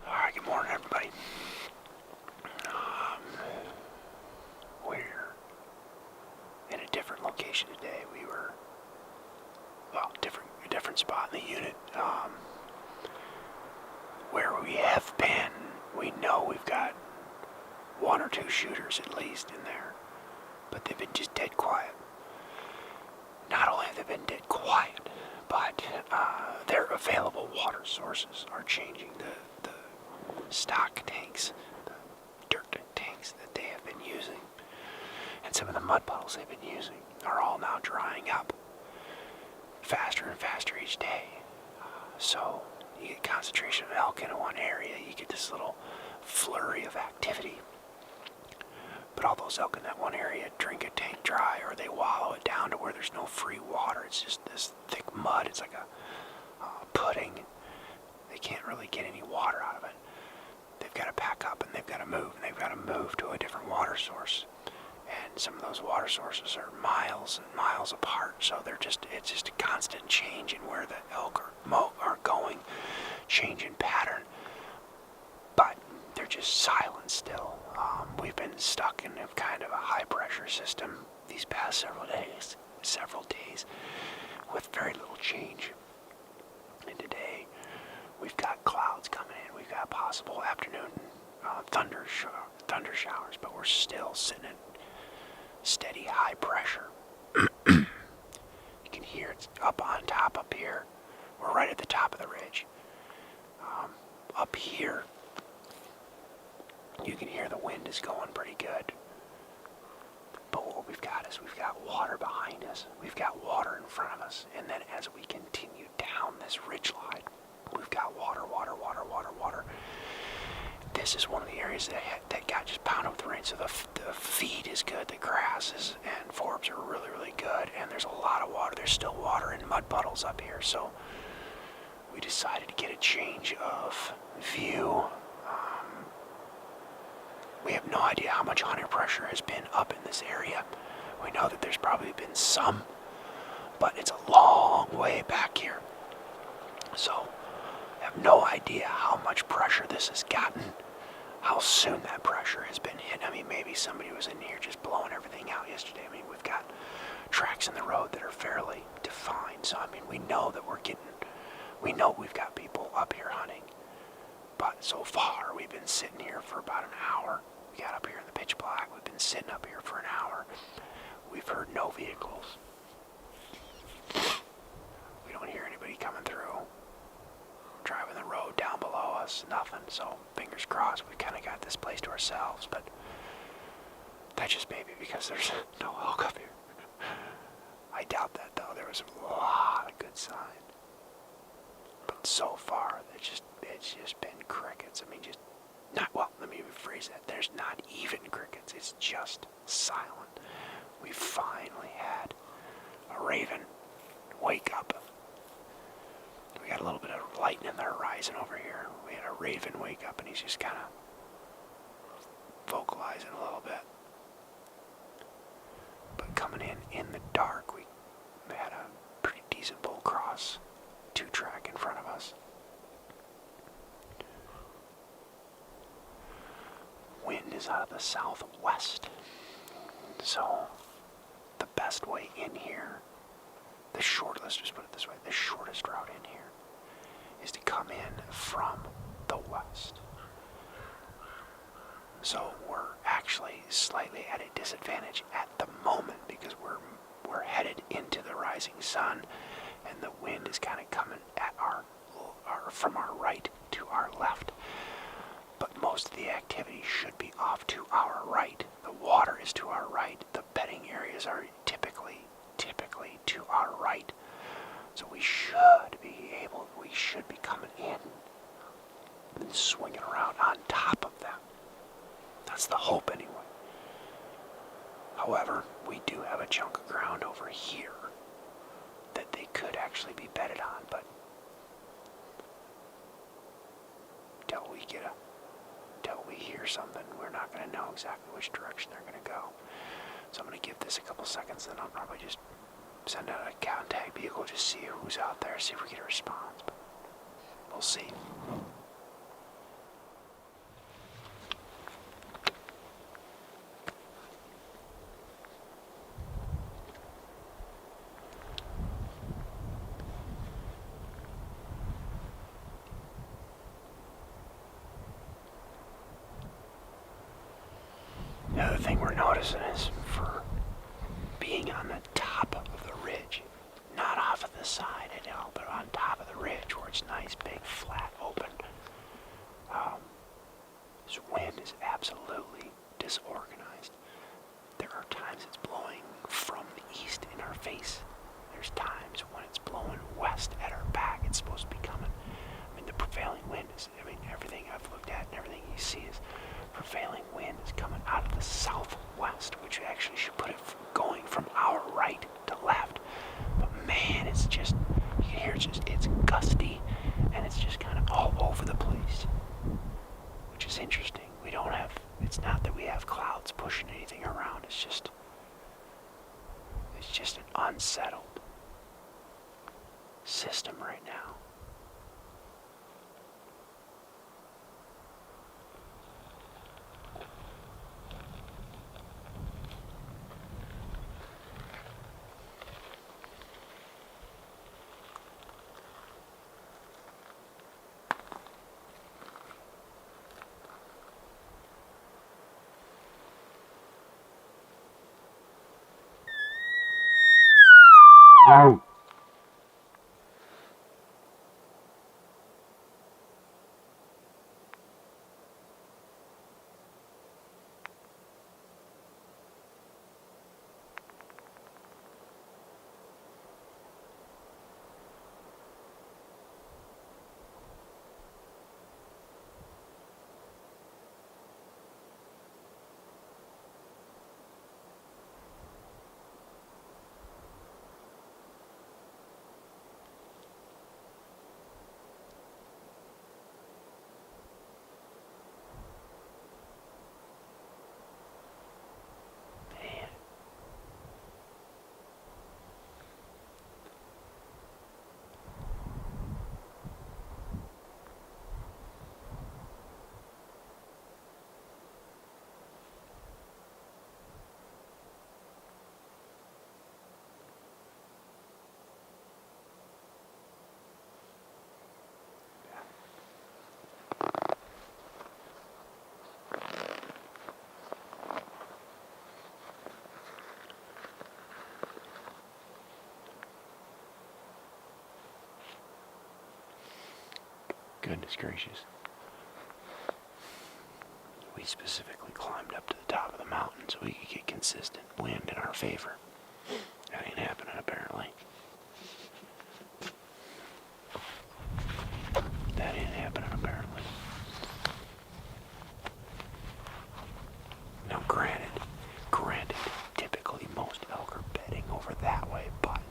Alright, good morning, everybody. We're in a different location today. We were, well, a different spot in the unit. Where we have been, we know we've got one or two shooters at least in there, but they've been just dead quiet. Not only have they been dead quiet, but their available water sources are changing. The stock tanks, the dirt tanks that they have been using, and some of the mud puddles they've been using are all now drying up faster and faster each day. So you get concentration of elk in one area, you get this little flurry of activity. But all those elk in that one area drink a tank dry, or they wallow it down to where there's no free water. It's just this thick mud. It's like a pudding. They can't really get any water out of it. They've got to pack up and they've got to move, and they've got to move to a different water source. And some of those water sources are miles and miles apart, so it's just a constant change in where the elk are going, change in pattern. But they're just silent still. We've been stuck in a kind of a high pressure system these past several days, with very little change. And today, we've got clouds coming in. We've got possible afternoon thunder showers, but we're still sitting at steady high pressure. You can hear it's up on top up here. We're right at the top of the ridge. Up here, you can hear the wind is going pretty good. But what we've got is we've got water behind us. We've got water in front of us. And then as we continue down this ridge line, we've got water. This is one of the areas that got just pounded with rain. So the feed is good, the grasses and forbs are really, really good. And there's a lot of water. There's still water in mud puddles up here. So we decided to get a change of view. We have no idea how much hunter pressure has been up in this area. We know that there's probably been some, but it's a long way back here. So I have no idea how much pressure this has gotten, how soon that pressure has been hit. I mean, maybe somebody was in here just blowing everything out yesterday. I mean, we've got tracks in the road that are fairly defined. So, I mean, we know we've got people up here hunting. But so far, we've been sitting here for about an hour. We got up here in the pitch black. We've been sitting up here for an hour. We've heard no vehicles. We don't hear anybody coming through. Driving the road down below us, nothing. So fingers crossed, we've kind of got this place to ourselves. But that just may be because there's no elk up here. I doubt that, though. There was a lot of good signs. But so far, it's just been crickets. I mean, just not, well, let me rephrase that. There's not even crickets. It's just silent. We finally had a raven wake up. We got a little bit of light in the horizon over here. We had a raven wake up, and he's just kind of vocalizing a little bit. But coming in the dark, we had a pretty decent bull cross, 2-track in front of us. Wind is out of the southwest, so the best way in here, let's just put it this way, the shortest route in here is to come in from the west. So we're actually slightly at a disadvantage at the moment because we're headed into the rising sun, and the wind is kind of coming at from our right to our left. But most of the activity should be off to our right. The water is to our right. The bedding areas are typically to our right. So we should should be coming in and swinging around on top of them. That's the hope anyway. However, we do have a chunk of ground over here that they could actually be bedded on, but until we hear something, we're not going to know exactly which direction they're going to go. So I'm going to give this a couple seconds, then I'll probably just send out a contact vehicle, just see who's out there, see if we get a response. But we'll see. The other thing we're noticing is for being on the top of the ridge, not off of the side at all, but on top of the ridge where it's nice, big, flat, open. This wind is absolutely disorganized. There are times it's blowing from the east in our face. There's times when it's blowing west at our back. It's supposed to be coming. I mean, the prevailing wind is, everything I've looked at and everything you see is prevailing wind is coming out of the southwest, which actually should put it going from our right to left. But man, it's just, you can hear it's gusty, and it's just kind of all over the place, which is interesting. It's not that we have clouds pushing anything around, it's just an unsettled system right now. Wow. Goodness gracious. We specifically climbed up to the top of the mountain so we could get consistent wind in our favor. That ain't happening apparently. That ain't happening apparently. Now granted, typically most elk are bedding over that way, but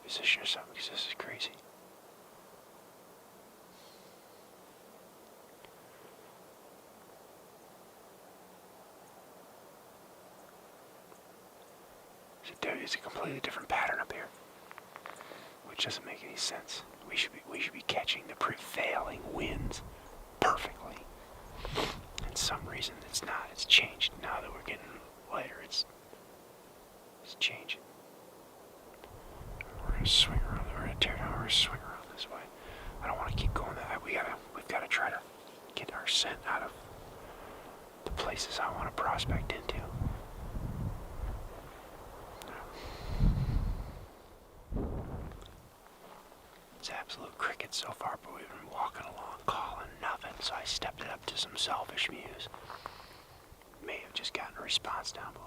position yourself because this is crazy. It's a completely different pattern up here, which doesn't make any sense. We should be catching the prevailing winds perfectly. And some reason it's not. It's changed now that we're getting lighter. It's changing. We're gonna swing around. We're gonna tear down. We're gonna swing around this way. I don't want to keep going that way. We've gotta try to get our scent out of the places I want to prospect into. It's absolute crickets so far, but we've been walking along, calling nothing, so I stepped it up to some selfish mews. May have just gotten a response down below.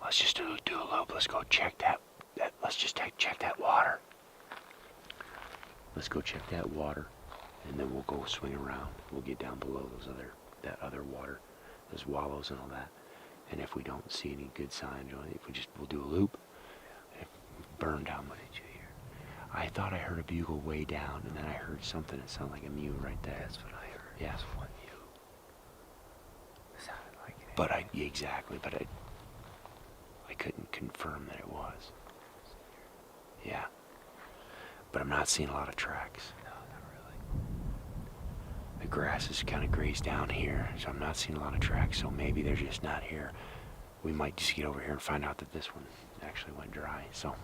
Let's just do a loop. Let's go check that. Let's just check that water. Let's go check that water, and then we'll go swing around. We'll get down below that other water, those wallows and all that. And if we don't see any good signs, we'll do a loop. And burn down. What did you hear? I thought I heard a bugle way down, and then I heard something that sounded like a mew right there. That's what I heard. Yes. What mew? It sounded like it. But I couldn't confirm that it was. Yeah. But I'm not seeing a lot of tracks. No, not really. The grass is kind of grazed down here, so I'm not seeing a lot of tracks, so maybe they're just not here. We might just get over here and find out that this one actually went dry. So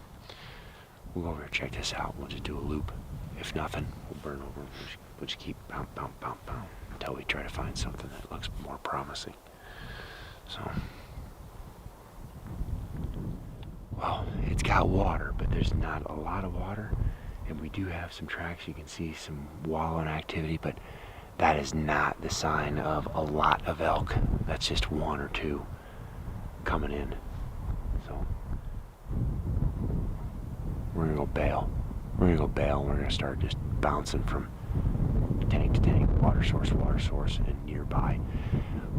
we'll go over here, check this out. We'll just do a loop. If nothing, we'll burn over. We'll just keep pound until we try to find something that looks more promising. So, well, it's got water, but there's not a lot of water. And we do have some tracks. You can see some wallowing activity, but that is not the sign of a lot of elk. That's just one or two coming in. So we're gonna go bail. We're gonna start just bouncing from tank to tank, water source, and nearby.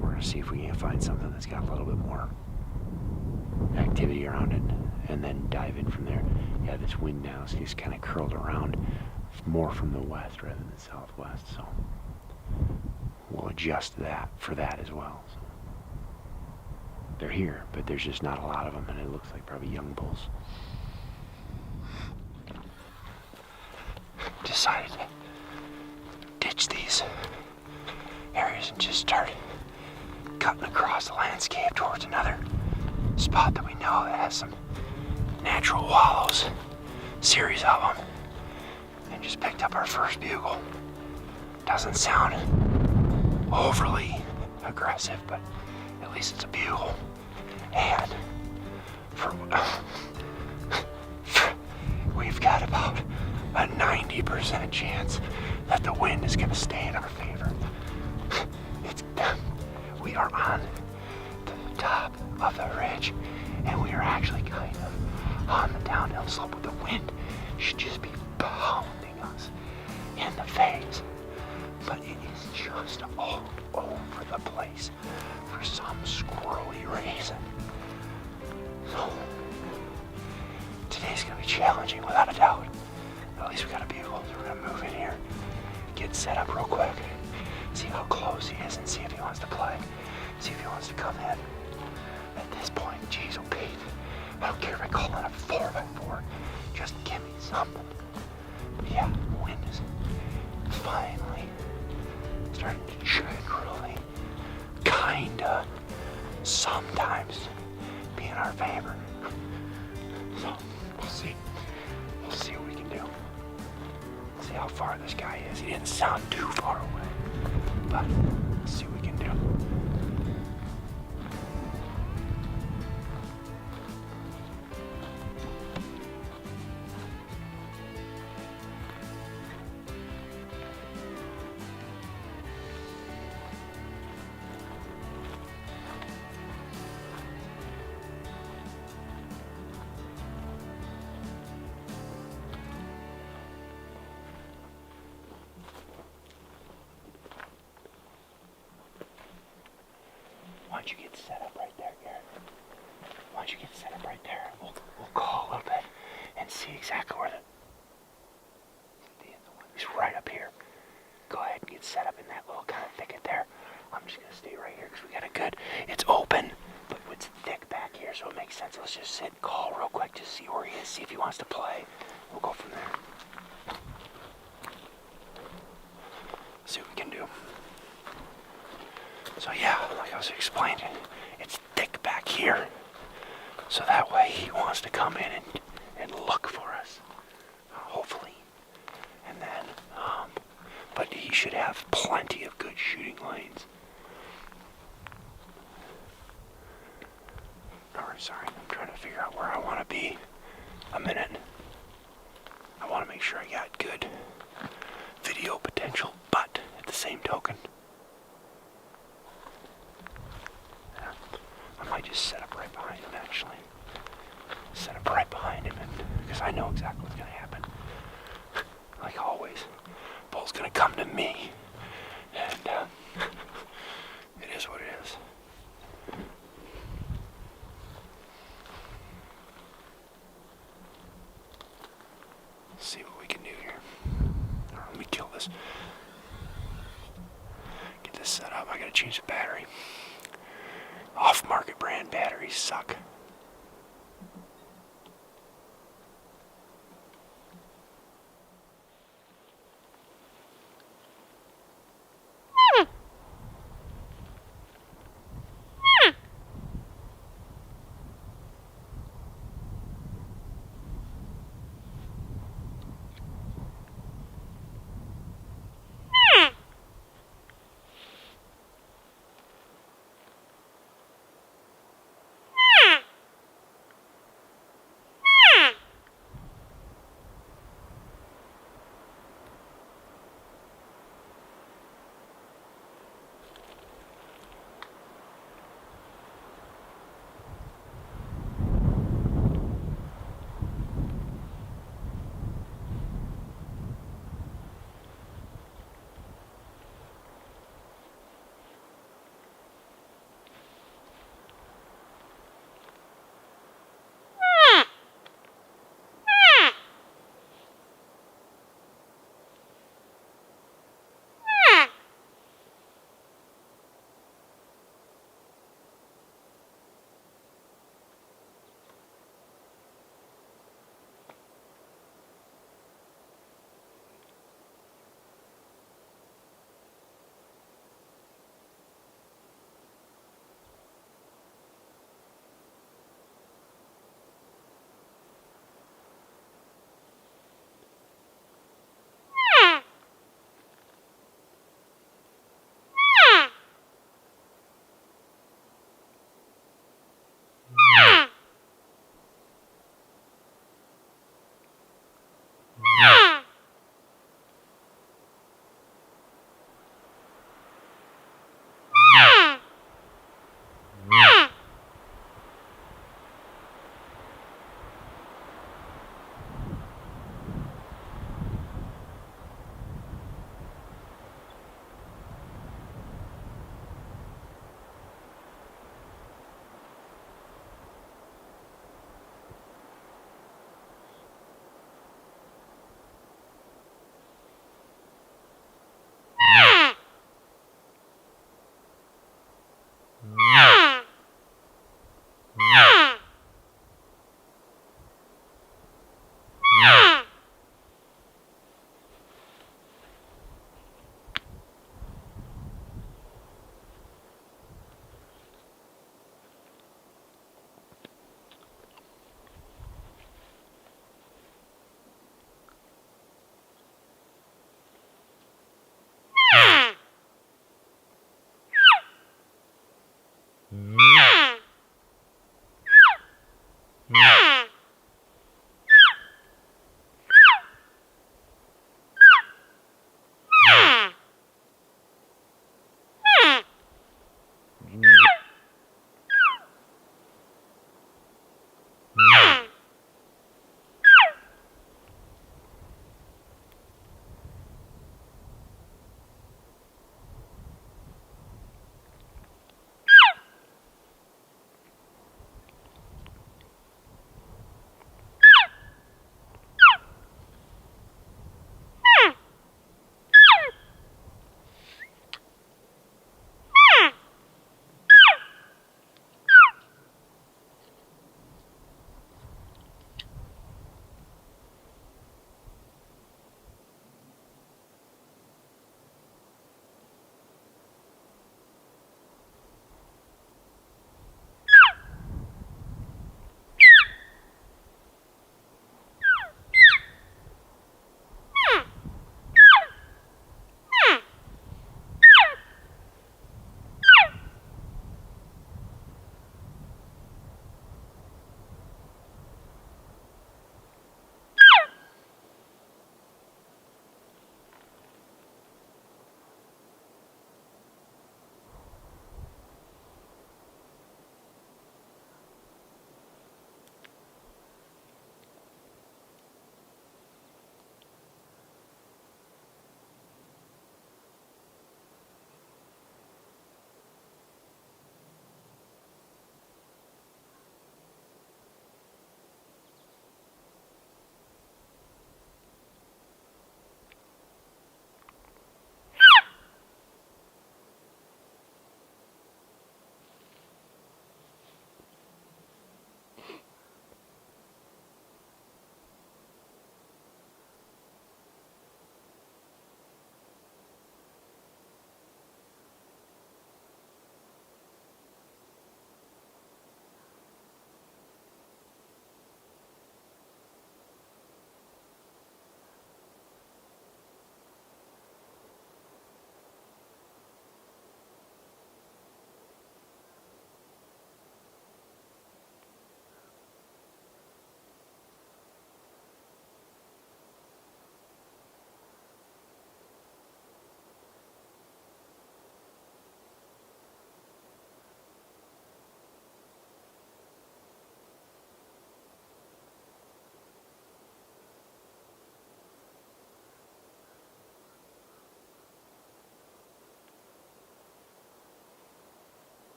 We're gonna see if we can find something that's got a little bit more activity around it, and then dive in from there. Yeah, this wind now is just kind of curled around more from the west rather than the southwest, so we'll adjust that for that as well. So they're here, but there's just not a lot of them, and it looks like probably young bulls. Decided to ditch these areas and just start cutting across the landscape towards another spot that we know that has some natural wallows, series of them, and just picked up our first bugle. Doesn't sound overly aggressive, but at least it's a bugle. And we've got about a 90% chance that the wind is going to stay in our favor. We are on the top of the ridge, and we are actually kind of on the downhill slope with the wind. Should just be pounding us in the face, but it is just all over the place for some squirrely reason. So today's gonna be challenging without a doubt. get set up real quick. See how close he is and see if he wants to play. See if he wants to come in. At this point, geez, oh Pete, I don't care if I call it a 4x4. Just give me something. But yeah, wind is finally starting to generally, kinda, sometimes be in our favor. So, we'll see. We'll see what we can do. See how far this guy is. He didn't sound too far away. But, we'll see what we can do. Why don't you get set up right there, Garrett? Why don't you get set up right there? We'll call a little bit and see exactly where he's right up here. Go ahead and get set up in that little kind of thicket there. I'm just gonna stay right here because we got a good. It's open, but it's thick back here, so it makes sense. Let's just sit and call real quick to see where he is, see if he wants to play. We'll go from there. See what we can do. So yeah, like I was explaining, it's thick back here. So that way he wants to come in and look for us, hopefully. And then, but he should have plenty of good shooting lanes. Sorry, I'm trying to figure out where I want to be. A minute. I want to make sure I got good video potential, but at the same token, I might just set up right behind him, actually. Set up right behind him, because I know exactly what's going to happen. Like always, bull's going to come to me, and it is what it is. Let's see what we can do here. Right, let me kill this. Get this set up. I got to change the battery. Off-market brand batteries suck.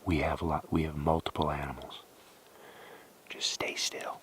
We have multiple animals. Just stay still.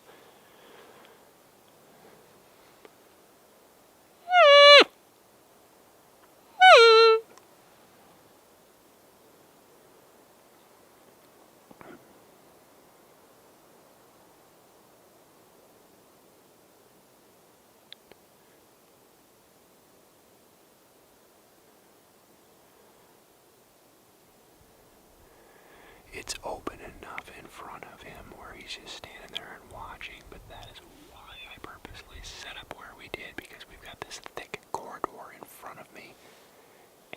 It's open enough in front of him where he's just standing there and watching, but that is why I purposely set up where we did, because we've got this thick corridor in front of me,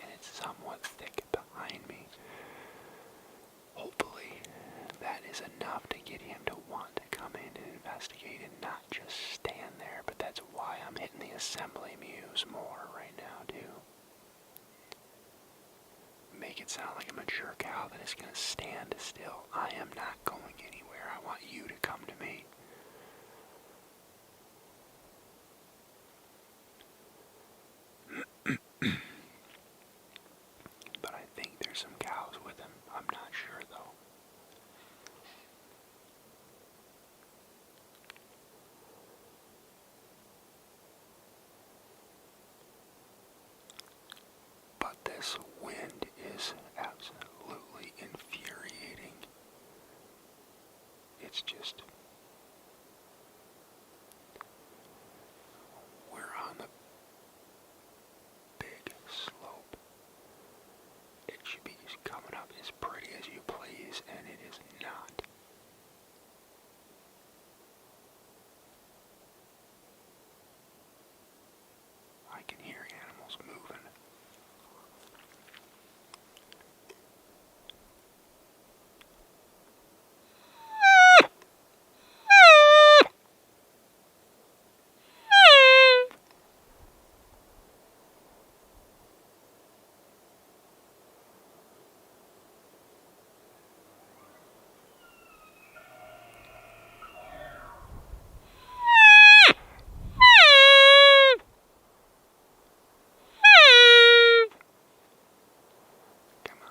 and it's somewhat thick behind me. Hopefully, that is enough to get him to want to come in and investigate and not just stand there, but that's why I'm hitting the assembly muse more right now, too. Make it sound like a mature cow that is going to stand still. I am not going anywhere. I want you to come to me. But I think there's some cows with him. I'm not sure, though. But this wind is absolutely infuriating. It's just... we're on the big slope. It should be just coming up as pretty as you please, and it is not. I can hear animals moving. Come on.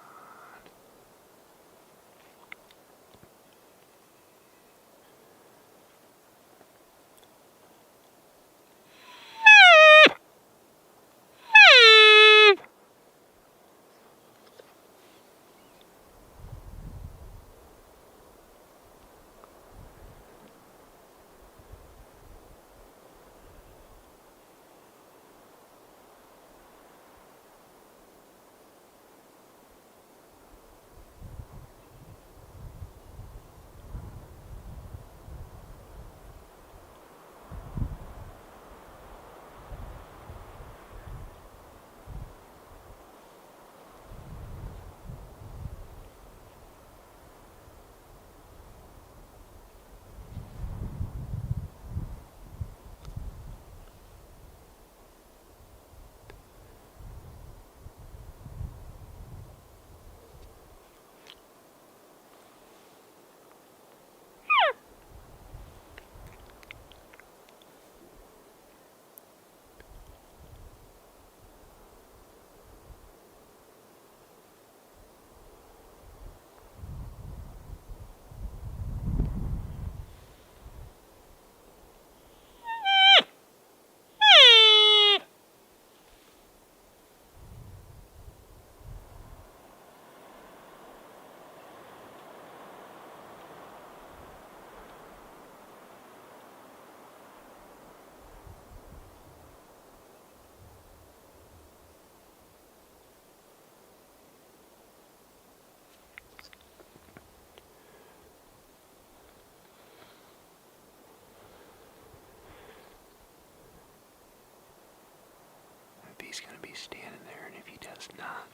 He's going to be standing there, and if he does not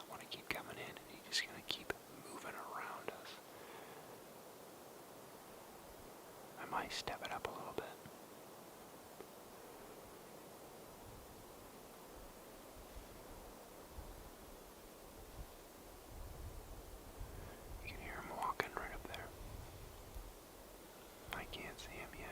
want to keep coming in, and he's just going to keep moving around us, I might step it up a little bit. You can hear him walking right up there. I can't see him yet.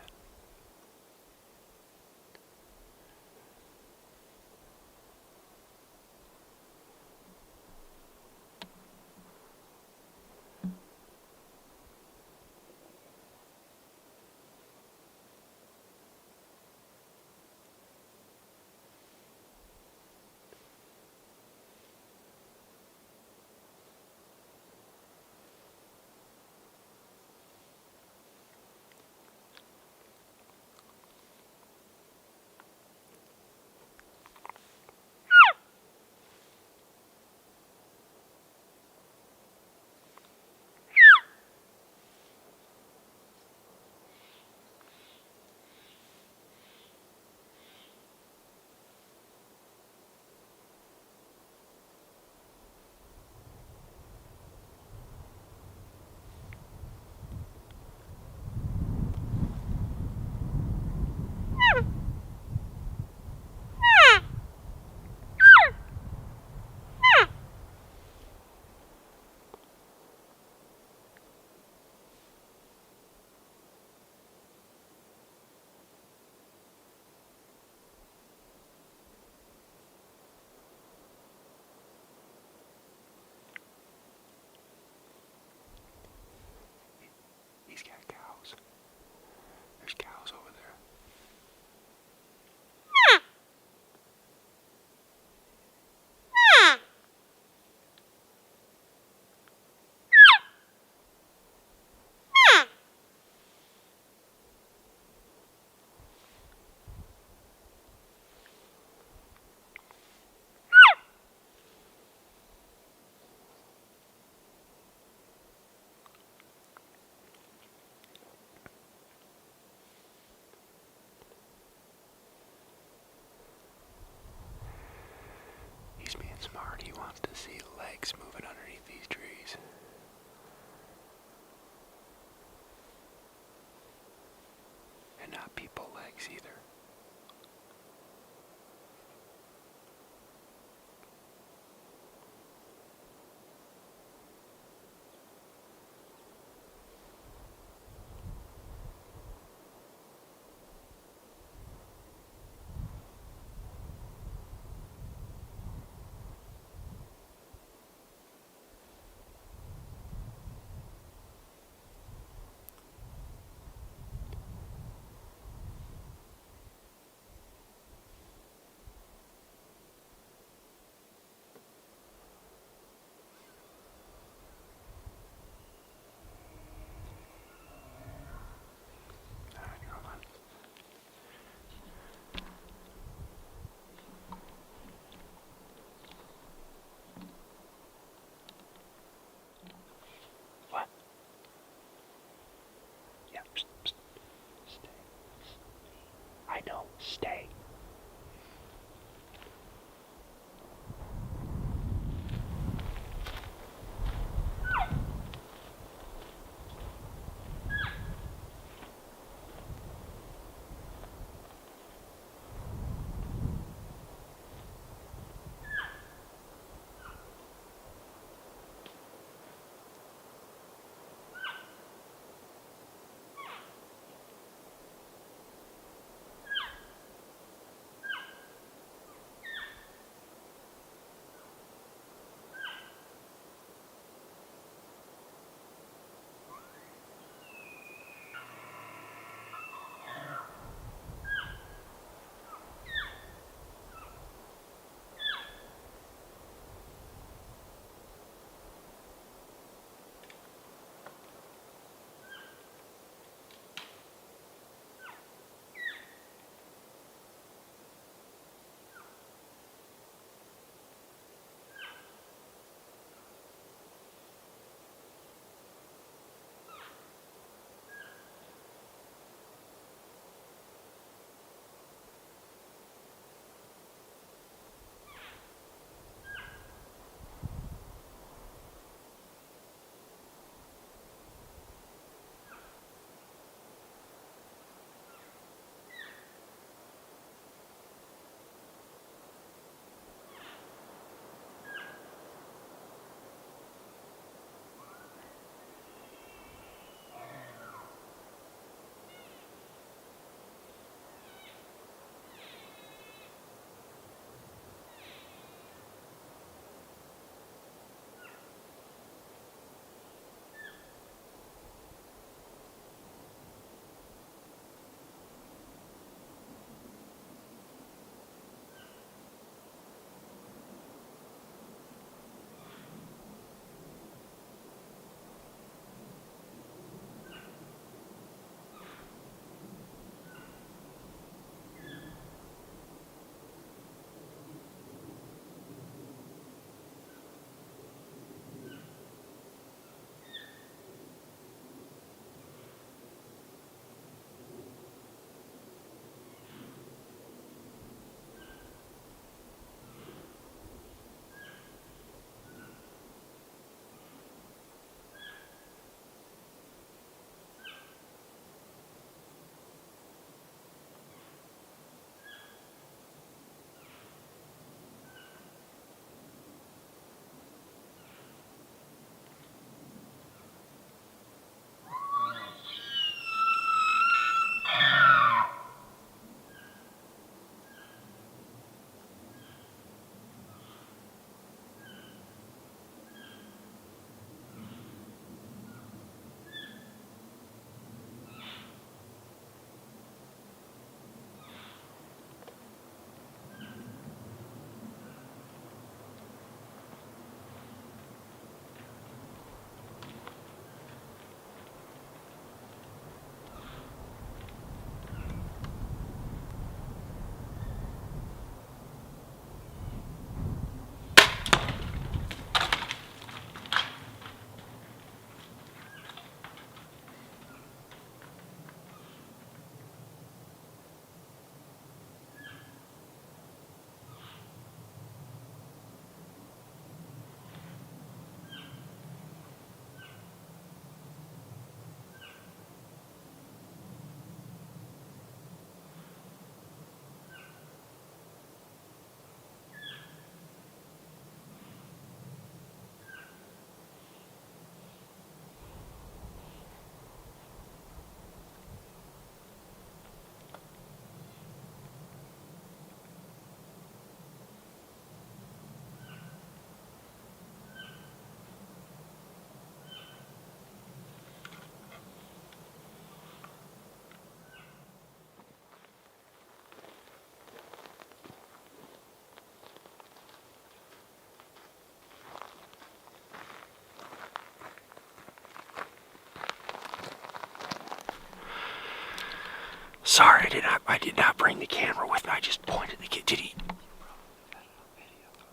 Sorry, I did not bring the camera with me. I just pointed the kid. Did he?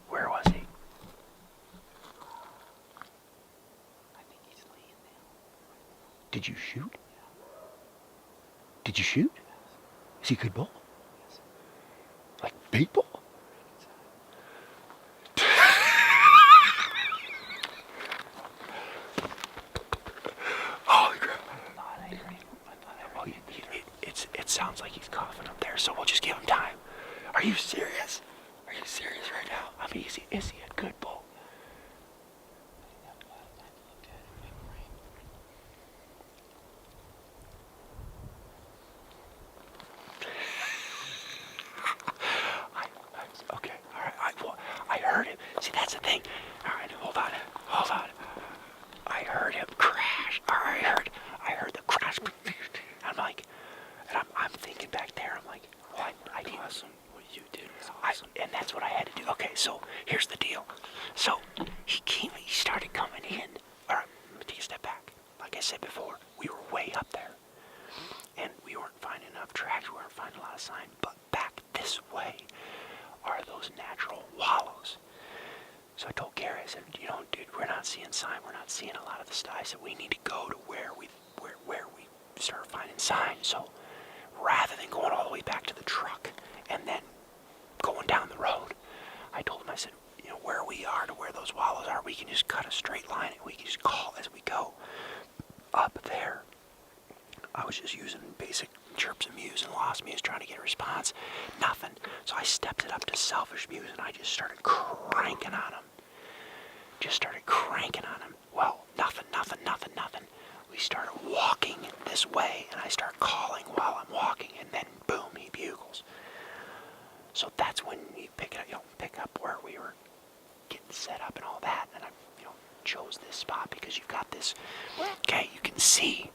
Where was he? Did you shoot? Did you shoot? Is he a good bull? Like big bull? Holy crap. It sounds like he's coughing up there, so we'll just give him time. Are you serious? Are you serious right now? I mean, is he a good bull? Okay, all right. I heard him. See, that's the thing. All right, hold on. I heard him crash. I heard the crash. I'm like, and I'm thinking back there. I'm like, what? I did awesome. What you did was awesome. And that's what I had to do. Okay, so here's the deal. So he started coming in. All right, let me take a step back. Like I said before, we were way up there, and we weren't finding enough tracks. We weren't finding a lot of sign. But back this way are those natural wallows. So I told Gary, I said, dude, we're not seeing sign. We're not seeing a lot of the stuff. I said, we need to go to where we start finding sign. So rather than going all the way back to the truck and then going down the road, I told him, I said, where we are to where those wallows are, we can just cut a straight line and we can just call as we go. Up there, I was just using basic chirps and mews and lost mews trying to get a response. Nothing. So I stepped it up to selfish mews and I just started cranking on him. Well, nothing. We started walking this way and I start calling while I'm walking and then boom, he bugles. So that's when we pick up where we were getting set up and all that. And I, chose this spot because you've got this, okay, you can see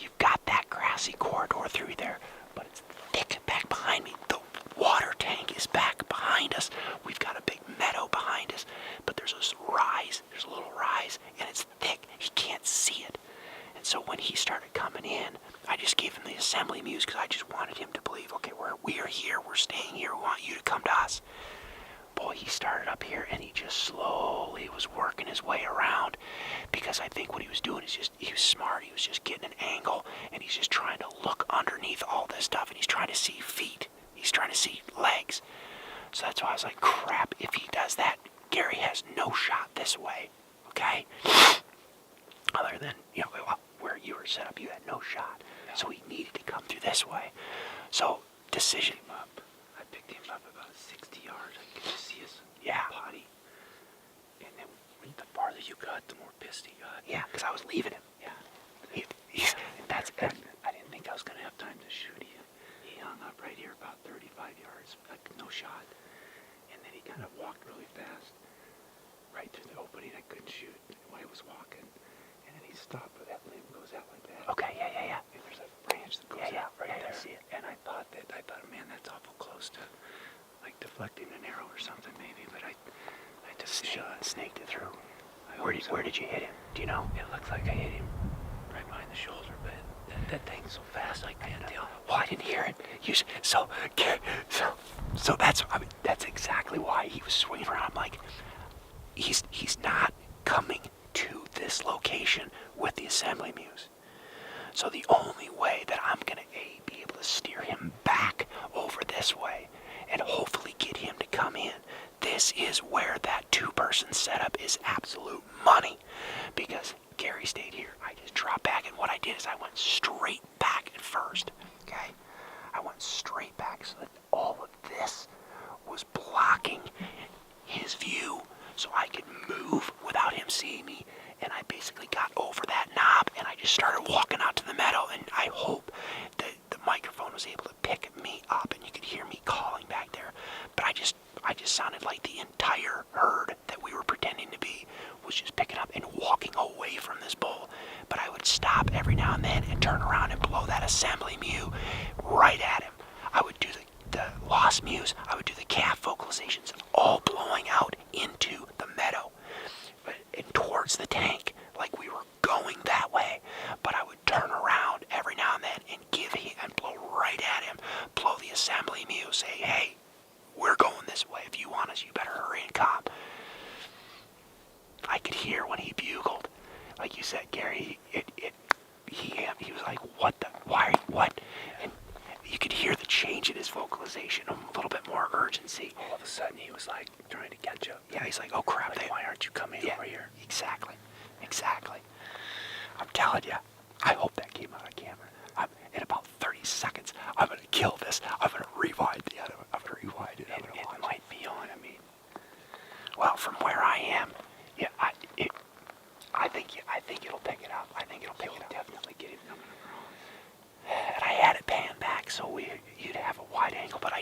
you've got that grassy corridor through there, but it's thick back behind me. The water tank is back behind us. We've got a big meadow behind us, but there's a little rise, and it's thick. He can't see it. And so when he started coming in, I just gave him the assembly mews because I just wanted him to believe, okay, we are here, we're staying here, we want you to come to us. Boy, he started up here and he just slowly was working his way around because I think what he was doing is he was smart. He was just getting an angle and he's just trying to look underneath all this stuff and he's trying to see feet. He's trying to see legs. So that's why I was like, crap, if he does that, Gary has no shot this way, okay? Other than, where you were set up, you had no shot. So he needed to come through this way. So, decision. I picked him up about 60 yards. I could just see his body. And then the farther you got, the more pissed he got. Yeah, because I was leaving him. Yeah. I didn't think I was going to have time to shoot. He hung up right here about 35 yards, like no shot. And then he kind of walked really fast right through the opening. I couldn't shoot while he was walking. And then he stopped where that limb goes out like that. Okay, yeah. And there's a branch that goes out right there. I see it. And I thought, man, that's awful close to like deflecting an arrow or something maybe, but I just snaked it through. Where did you hit him? Do you know? It looks like I hit him right behind the shoulder, but that thing's so fast I can't tell. Well, I didn't hear it. So that's exactly why he was swinging around. I'm like, he's not coming to this location with the assembly mews. So the only way that I'm gonna be able to steer him back over this way and hopefully get him to come in. This is where that two-person setup is absolute money because Gary stayed here. I just dropped back and what I did is I went straight back at first, okay? I went straight back so that all of this was blocking his view so I could move without him seeing me. And I basically got over that knob and I just started walking out to the meadow and I hope that the microphone was able to pick me up and you could hear me calling back there. But I just sounded like the entire herd that we were pretending to be was just picking up and walking away from this bull. But I would stop every now and then and turn around and blow that assembly mew right at him. I would do the lost mews, I would do the calf vocalizations, all blowing out into the meadow and towards the tank like we were going that way. But I would turn around every now and then and give him and blow right at him. Tom. I could hear when he bugled, like you said, Gary. He was like, "What the? Why? What?" And you could hear the change in his vocalization, a little bit more urgency. All of a sudden, he was like trying to catch up. Yeah, he's like, "Oh crap! Like, why aren't you coming over here?" Exactly. I'm telling you, I hope that came out of camera. In about 30 seconds, I'm gonna kill this. I'm gonna rewind it. It might be on. I mean, Well, from where I am, yeah, I think it'll pick it up. I think it'll pick it up. definitely get him coming across. And I had it pan back so you'd have a wide angle, but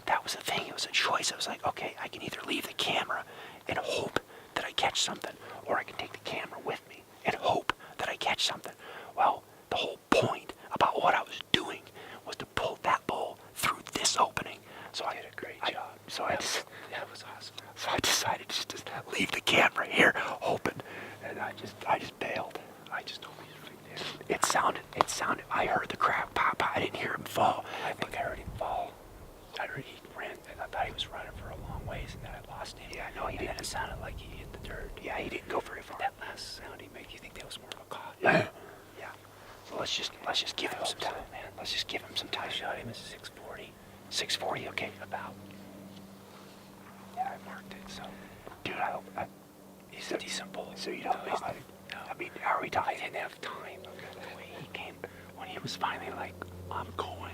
that was the thing. It was a choice. I was like, okay, I can either leave the camera and hope that I catch something, or I can take the camera with me and hope that I catch something. Well, the whole point about what I was doing was to pull that bull through this opening. So I did a great job. That was awesome. So I decided just to leave the camera here, hoping, and I just bailed. I just hope he's right there. It sounded. I heard the crab pop. I didn't hear him fall. I think I heard him fall. I heard he ran, and I thought he was running for a long ways, and then I lost him. Yeah, no, he and didn't. then it sounded like he hit the dirt. Yeah, he didn't go very far. That last sound he made, you think that was more of a caught? Yeah. So let's just give him some so, time, man. Let's just give him some time. I shot him at 640. 640. Okay. About. Yeah, I marked it, so. Dude, I hope. He's a decent bull. So you don't. No, he's I no. mean, are we I talking? didn't have time. The way he came, when he was finally like, I'm going,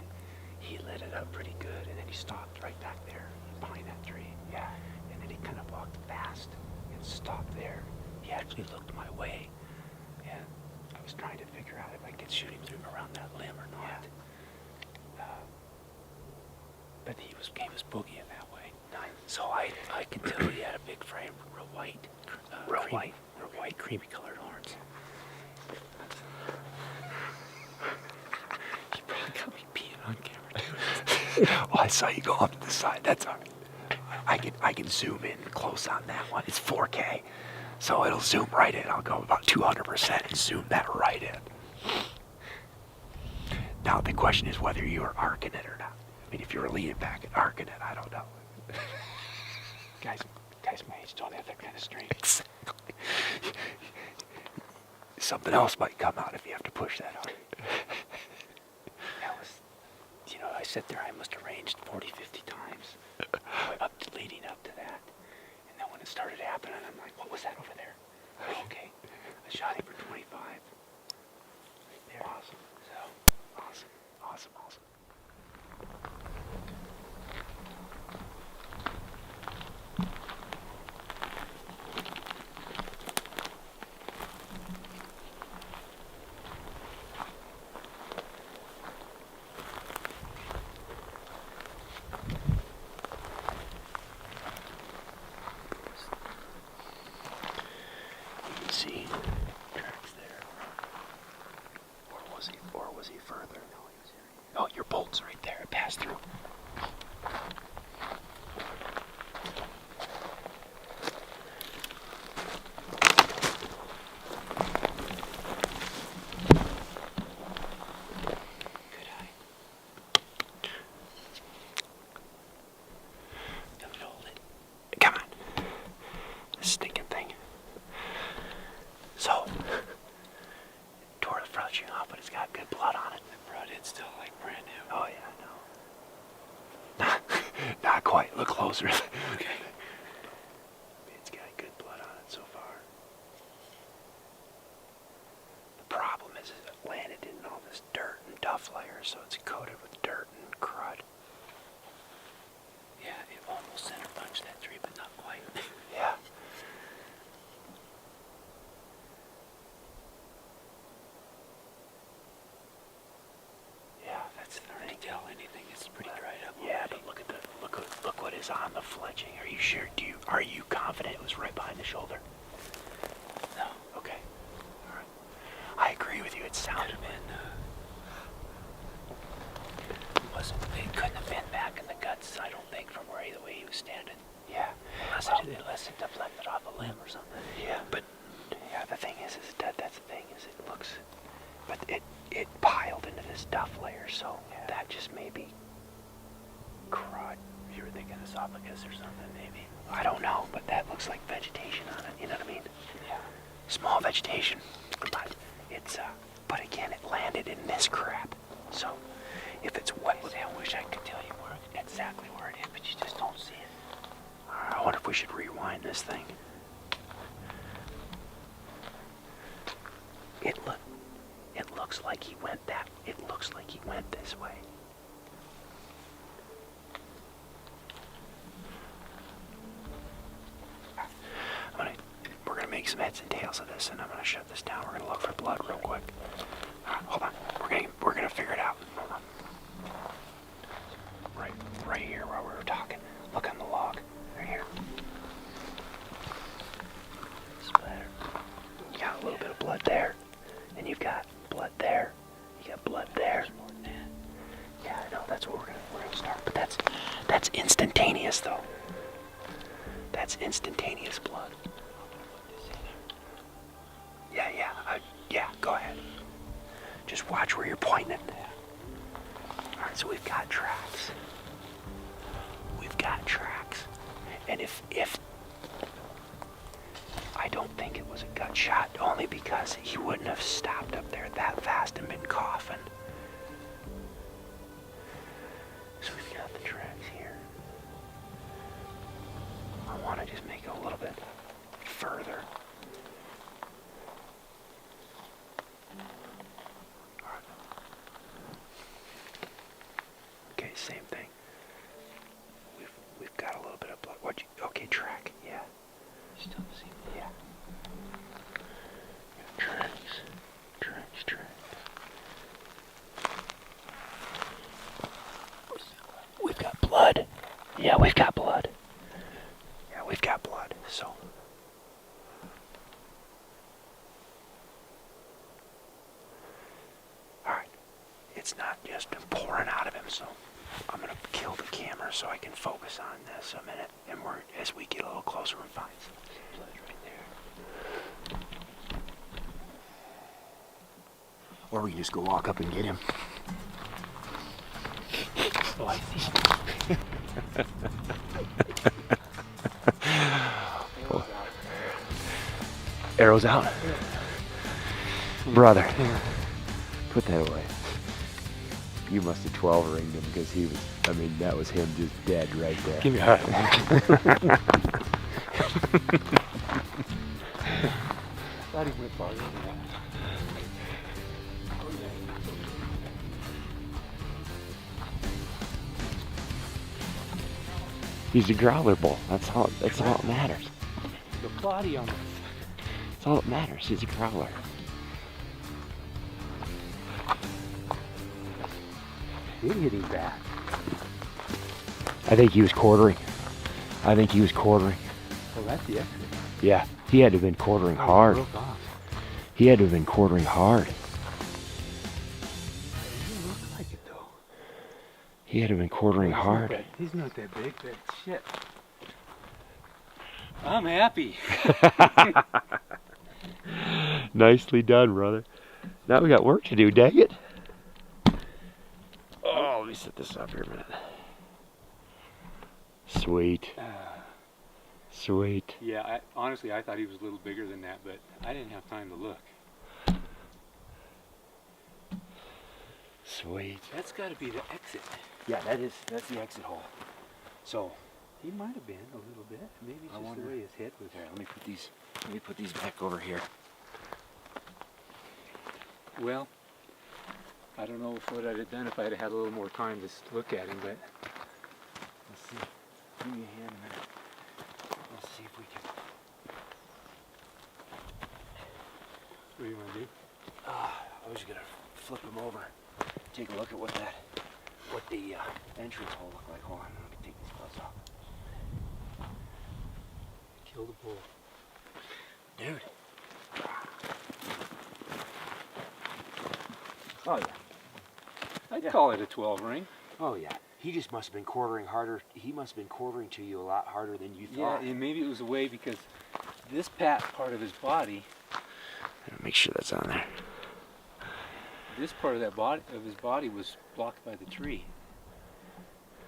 he lit it up pretty good, and then he stopped right back there behind that tree. Yeah. And then he kind of walked fast and stopped there. He actually looked my way, and I was trying to figure out if I could shoot him through around that limb or not. But he was boogieing that way. Nice. So I can tell he had a big frame, real white, creamy colored horns. You probably got me peeing on camera too. Well, I saw you go off to the side. That's all right. I can zoom in close on that one. It's 4K, so it'll zoom right in. I'll go about 200% and zoom that right in. Now the question is whether you were arcing it or not. I mean, if you were leaning back and arcing it, I don't know. Guys my age don't have that kind of strength. Exactly. Something else might come out if you have to push that hard. That was, I sat there, I must have ranged 40, 50 times leading up to that. And then when it started happening, I'm like, what was that over there? Oh, okay. I shot him for 25. Right there. Awesome. So, Awesome. You can see tracks there. Or was he further? No, he was here. Oh, your bolt's right there. It passed through. good eye. Don't hold it. Come on. This stinking thing. So, tore the front off, but it's got good blood on it. The front end's still like brand new. Oh, yeah, no. Not quite. Look closer. Okay. It's got good blood on it so far. The problem is it landed in all this dirt and duff layers, so it's coated with dirt and crud. Yeah, it almost center punched that tree, but not quite. Yeah. Yeah, that's the Hard thing. to tell anything. It's pretty dried up. Yeah, already. but look what is on the fledging. Are you sure? Are you confident it was right behind the shoulder? No. Okay. All right. I agree with you. It Could sounded. have been, it couldn't have been back in the guts, I don't think, from the way he was standing. Yeah. Unless it deflected off a limb or something. Yeah, but yeah, the thing is that's the thing is it looks, but it piled into this duff layer, so that just may be crud. You were thinking esophagus or something, maybe. I don't know, but that vegetation, but it's but again, it landed in this crap. So if it's wet, I wish I could tell you exactly where it is, but you just don't see it. I wonder if we should rewind this thing. It looks like he went that. It looks like he went this way. We're gonna make some heads and tails of this, and I'm gonna shut this down. We're gonna look for blood real quick. Hold on. We're gonna figure it out. Hold on. Right here while we were talking. Look on the log. Right here. Splatter. You got a little bit of blood there, and you've got blood there. You got blood there. Yeah, I know. That's what we're gonna start. But that's instantaneous, though. That's instantaneous blood. Yeah, go ahead. Just watch where you're pointing it. Alright, so we've got tracks. And if I don't think it was a gut shot, only because he wouldn't have stopped up there that fast and been coughing. So we've got the tracks here. I want to just make it a little bit further. Okay, same thing. We've got a little bit of blood. Okay, track. Yeah. Still the same. Yeah. Tracks. We've got blood. Yeah, we've got blood. So. Alright. It's not just been pouring out of him, so I'm gonna kill the camera so I can focus on this a minute, and as we get a little closer and find some blood right there. Or we can just go walk up and get him. Oh, I see. Arrows out. Brother, put that away. You must have 12 ringed him because he was, that was him just dead right there. Give me a hug. Thought he went farther than that. He's a growler bull. That's all that matters. The body on this. That's all that matters. He's a growler. You're hitting back. I think he was quartering. Well, that's the exit. Yeah, he had to have been quartering hard. Broke off. He had to have been quartering hard. It doesn't look like it though. He had to have been quartering hard. He's not that big, but shit. I'm happy. Nicely done, brother. Now we got work to do, dang it. Oh, let me set this up here a minute. Sweet. Sweet. Yeah, honestly, I thought he was a little bigger than that, but I didn't have time to look. Sweet. That's got to be the exit. Yeah, that's the exit hole. So, He might have been a little bit. Maybe it's I just wonder. the way his head was. here, let me put these back over here. Well, I don't know what I'd have done if I'd had a little more time to look at him, but Let's see. Give me a hand a minute. Let's see if we can. what do you want to do? I was gonna flip them over. Take a look at what the entrance hole looked like. Hold on, let me take these gloves off. Kill the bull. Dude. Oh yeah. I'd Yeah. call it a 12 ring. Oh yeah. He just must have been quartering harder. He must have been quartering to you a lot harder than you Yeah, thought. and maybe it was a way because this part of his body, Make sure that's on there. this part of his body was blocked by the tree.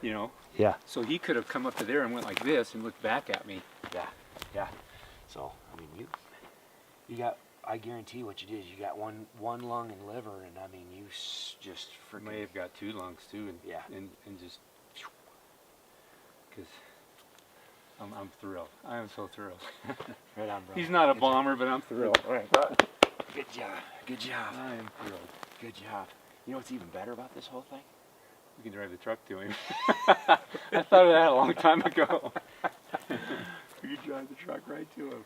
You know, Yeah. so he could have come up to there and went like this and looked back at me. Yeah. Yeah. So I mean, you got I guarantee what you did is you got one lung and liver, and I mean you just I freaking. may have got 2 lungs too, and Yeah. and just because I'm thrilled. I am so thrilled. Right on, bro. He's not a bomber, but I'm thrilled. Good job. Good job. I am thrilled. Good job. You know what's even better about this whole thing? We can drive the truck to him. I thought of that a long time ago. We could drive the truck right to him.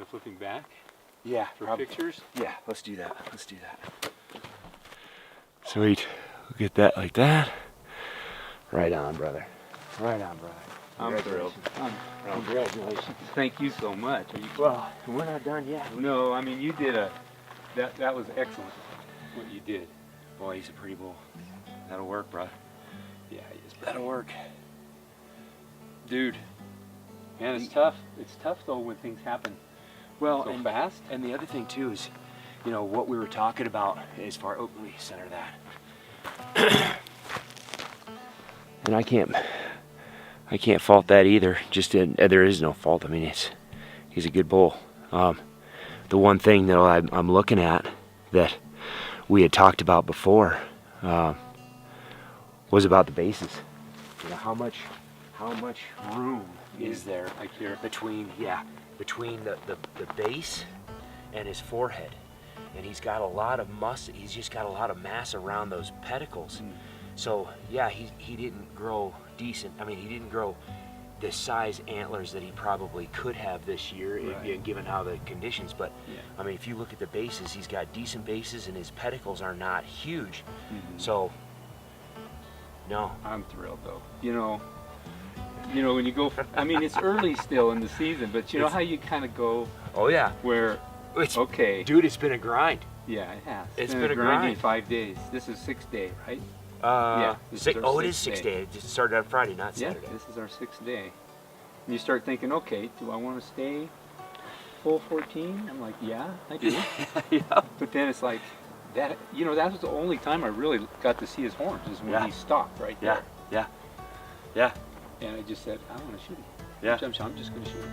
Flipping back Yeah, for pictures. Yeah, let's do that. Let's do that. Sweet. We'll get that like that. Right on, brother. Right on, brother. I'm thrilled. Congratulations. Thank you so much. Are you, Well, we're not done yet. no, I mean you did that was excellent. What you did. Boy, he's a pretty bull. That'll work, bro. Yeah, he is. That'll work. Dude. Man, it's tough. It's tough though when things happen Well, so and fast. And the other thing too is, you know, what we were talking about as far. Oh, let me center that. And I can't fault that either. Just there is no fault. I mean, he's a good bull. The one thing that I'm looking at that we had talked about before was about the bases. You know, how much room is there Like here. between the base and his forehead, and he's got a lot of he's just got a lot of mass around those pedicles. So yeah, he didn't grow decent. I mean, he didn't grow the size antlers that he probably could have this year, Right. given how the conditions. But Yeah. I mean, if you look at the bases, he's got decent bases, and his pedicles are not huge. Mhm. So no, I'm thrilled though. You know when you go. I mean, it's early still in the season, but you know how you kind of go oh yeah, where it's okay. dude, it's been a grind. Yeah, it has. It's been a grinding grind. 5 days. This is 6th day, right? this is our Oh, it is 6th 6 day. day. It just started on Friday, not Saturday. Yeah, this is our 6th day. And you start thinking, okay, do I want to stay full 14? I'm like, yeah, I do. Yeah. But then it's like that. You know, that was the only time I really got to see his horns is when Yeah. he stopped right Yeah, there. yeah, yeah, And I just said, I want to shoot him. yeah. I'm just going to shoot him.